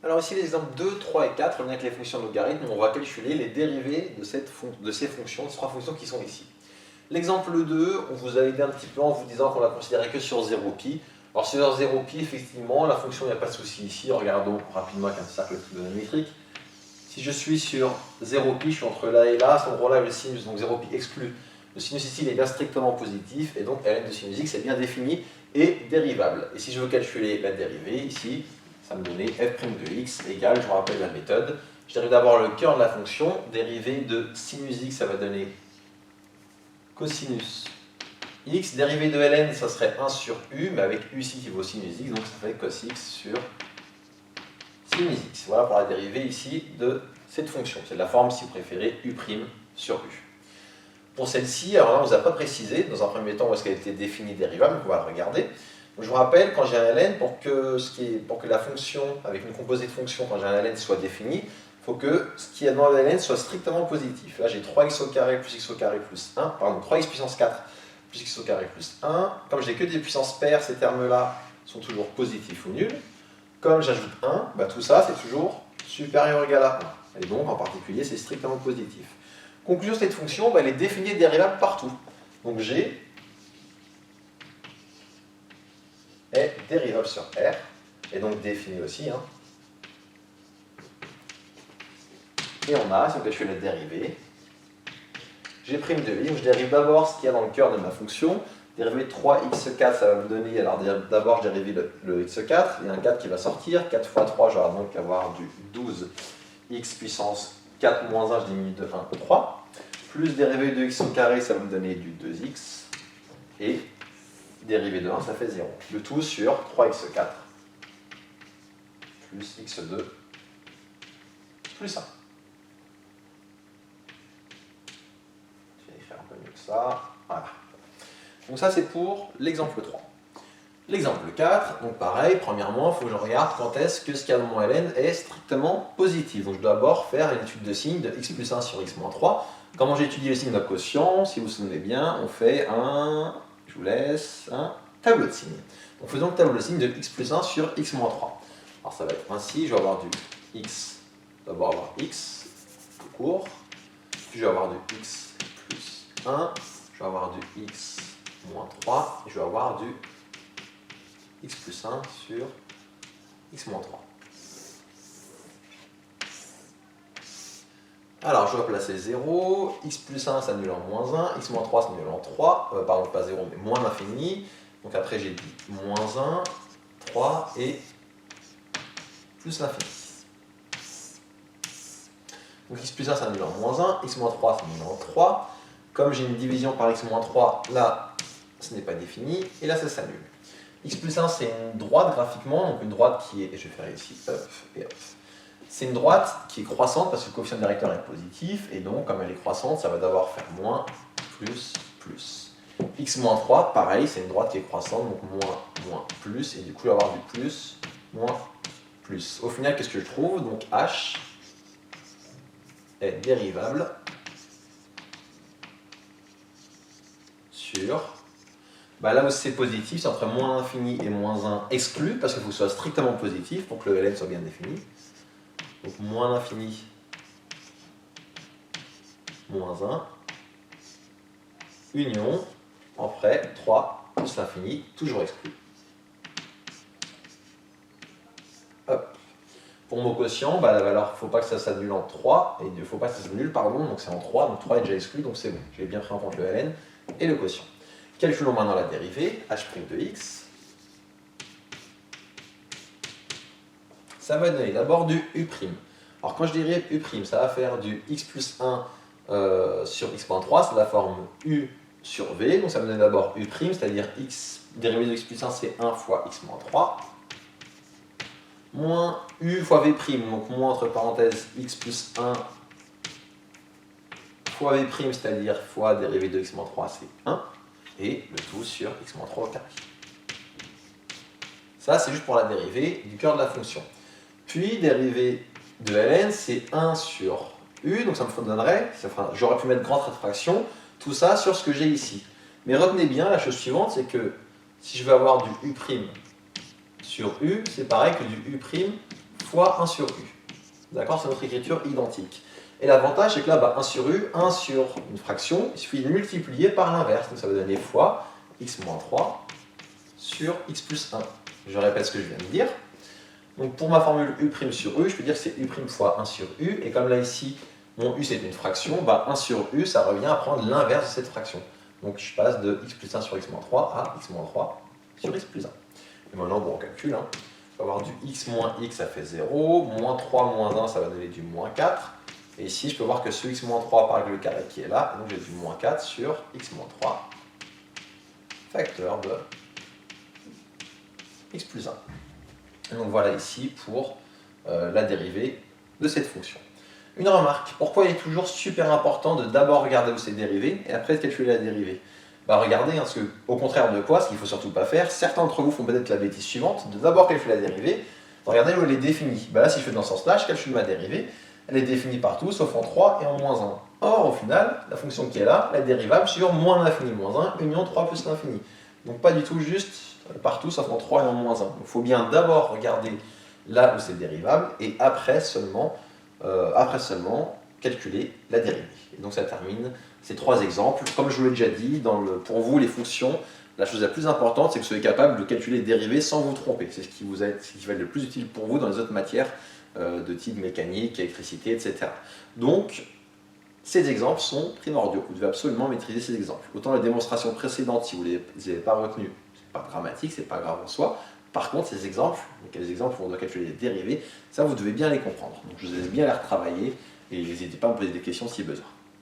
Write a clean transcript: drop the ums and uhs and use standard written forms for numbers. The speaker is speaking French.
Alors ici, les exemples 2, 3 et 4, on est avec les fonctions logarithmes, on va calculer les dérivées de ces fonctions, ces trois fonctions qui sont ici. L'exemple 2, on vous a aidé un petit peu en vous disant qu'on l'a considéré que sur 0π. Alors sur 0π, effectivement, la fonction, il n'y a pas de souci ici. Regardons rapidement avec un cercle trigonométrique. Si je suis sur 0π, je suis entre là et là, à cet endroit-là, le sinus, donc 0π exclut. Le sinus ici, il est bien strictement positif, et donc ln de sinus x est bien défini et dérivable. Et si je veux calculer la dérivée, ici, ça me donnait f' de x égale, je vous rappelle la méthode, je dérive d'abord le cœur de la fonction, dérivée de sinus x, ça va donner cosinus x, dérivée de ln, ça serait 1 sur u, mais avec u ici qui vaut sinus x, donc ça fait cos x sur sinus x. Voilà pour la dérivée ici de cette fonction. C'est de la forme, si vous préférez, u' sur u. Pour celle-ci, alors là, on ne vous a pas précisé, dans un premier temps, où est-ce qu'elle était définie dérivable, on va la regarder. Donc, je vous rappelle, quand j'ai un ln, pour que la fonction, avec une composée de fonctions, quand j'ai un ln soit définie, il faut que ce qui est dans le ln soit strictement positif. Là, j'ai 3x au carré plus x au carré plus 1, pardon, 3x puissance 4 plus x au carré plus 1. Comme je n'ai que des puissances paires, ces termes-là sont toujours positifs ou nuls. Comme j'ajoute 1, bah, tout ça, c'est toujours supérieur ou égal à 1. Et donc, en particulier, c'est strictement positif. Conclusion de cette fonction, bah, elle est définie et dérivable partout. Donc G est dérivable sur R, et donc définie aussi. Hein. Et on a, si on calcule la dérivée, G' de i, donc je dérive d'abord ce qu'il y a dans le cœur de ma fonction. Dériver 3x4, ça va me donner, alors d'abord je dérive le x4, il y a un 4 qui va sortir, 4 fois 3, je vais donc avoir du 12x puissance 4 moins 1, je diminue de 1 au 3. Plus dérivée de x au carré, ça va me donner du 2x. Et dérivée de 1, ça fait 0. Le tout sur 3x4 plus x2 plus 1. Je vais écrire un peu mieux que ça. Voilà. Donc ça, c'est pour l'exemple 3. L'exemple 4, donc pareil, premièrement, il faut que je regarde quand est-ce que ce qu'il y a dans mon ln est strictement positif. Donc je dois d'abord faire une étude de signe de x plus 1 sur x moins 3. Comment j'ai étudié le signe de quotient? Si vous vous souvenez bien, on fait je vous laisse, un tableau de signes. Donc faisons le tableau de signes de x plus 1 sur x moins 3. Alors ça va être ainsi, je vais avoir du x, d'abord avoir x, tout court, puis je vais avoir du x plus 1, je vais avoir du x moins 3, et je vais avoir du x plus 1 sur x moins 3. Alors, je dois placer 0, x plus 1 s'annule en moins 1, x moins 3 s'annule en 3, pardon, pas 0, mais moins l'infini. Donc après, j'ai dit moins 1, 3 et plus l'infini. Donc x plus 1 s'annule en moins 1, x moins 3 s'annule en 3. Comme j'ai une division par x moins 3, là, ce n'est pas défini, et là, ça s'annule. X plus 1, c'est une droite graphiquement, donc une droite qui est, et je vais faire ici, hop et hop. C'est une droite qui est croissante parce que le coefficient directeur est positif, et donc comme elle est croissante, ça va d'abord faire moins, plus, plus. X moins 3, pareil, c'est une droite qui est croissante, donc moins, moins, plus, et du coup, je vais avoir du plus, moins, plus. Au final, qu'est-ce que je trouve? Donc h est dérivable sur... Bah là où c'est positif, c'est entre moins l'infini et moins 1 exclu, parce qu'il faut que ce soit strictement positif pour que le ln soit bien défini. Donc moins l'infini, moins 1, union, en fait, 3 plus l'infini, toujours exclu. Hop. Pour mon quotient, bah, la valeur, il ne faut pas que ça s'annule en 3, et il ne faut pas que ça s'annule, pardon, donc c'est en 3, donc 3 est déjà exclu, donc c'est bon. J'ai bien pris en compte le ln et le quotient. Calculons maintenant la dérivée, h' de x. Ça va donner d'abord du u'. Alors quand je dérive u', ça va faire du x plus 1 sur x moins 3, c'est la forme u sur v. Donc ça me donne d'abord u', c'est-à-dire x, dérivée de x plus 1, c'est 1 fois x moins 3. Moins u fois v', donc moins entre parenthèses x plus 1 fois v', c'est-à-dire fois dérivée de x moins 3, c'est 1. Et le tout sur x moins 3 au carré. Ça, c'est juste pour la dérivée du cœur de la fonction. Puis, dérivée de ln, c'est 1 sur u, donc ça me donnerait, j'aurais pu mettre grande réfraction, tout ça sur ce que j'ai ici. Mais retenez bien, la chose suivante, c'est que si je veux avoir du u' sur u, c'est pareil que du u' fois 1 sur u. D'accord, c'est notre écriture identique. Et l'avantage, c'est que là, 1 sur u, 1 sur une fraction, il suffit de multiplier par l'inverse. Donc ça va donner fois x moins 3 sur x plus 1. Je répète ce que je viens de dire. Donc pour ma formule u' sur u, je peux dire que c'est u' fois 1 sur u. Et comme là ici, mon u c'est une fraction, 1 sur u, ça revient à prendre l'inverse de cette fraction. Donc je passe de x plus 1 sur x moins 3 à x moins 3 sur x plus 1. Et maintenant, on calcule. On va avoir du x moins x, ça fait 0. Moins 3 moins 1, ça va donner du moins 4. Et ici, je peux voir que ce x moins 3 par le carré qui est là, donc j'ai du moins 4 sur x moins 3, facteur de x plus 1. Et donc voilà ici pour la dérivée de cette fonction. Une remarque, pourquoi il est toujours super important de d'abord regarder où c'est dérivé et après de calculer la dérivée? Regardez, parce que au contraire de quoi, ce qu'il ne faut surtout pas faire, certains d'entre vous font peut-être la bêtise suivante, de d'abord calculer la dérivée, regardez où elle est définie. Là, si je fais dans ce sens-là, je calcule ma dérivée, elle est définie partout, sauf en 3 et en moins 1. Or, au final, la fonction qui est là, la dérivable sur moins l'infini moins 1, union 3 plus l'infini. Donc pas du tout juste partout, sauf en 3 et en moins 1. Donc il faut bien d'abord regarder là où c'est dérivable, et après seulement calculer la dérivée. Et donc ça termine ces 3 exemples. Comme je vous l'ai déjà dit, pour vous, les fonctions, la chose la plus importante, c'est que vous soyez capable de calculer les dérivées sans vous tromper. C'est ce qui va être le plus utile pour vous dans les autres matières de type mécanique, électricité, etc. Donc, ces exemples sont primordiaux. Vous devez absolument maîtriser ces exemples. Autant la démonstration précédente, si vous ne les avez pas retenus, c'est pas dramatique, c'est pas grave en soi. Par contre, ces exemples, donc les exemples où on doit calculer les dérivées, ça vous devez bien les comprendre. Donc je vous laisse bien les retravailler et n'hésitez pas à me poser des questions si besoin.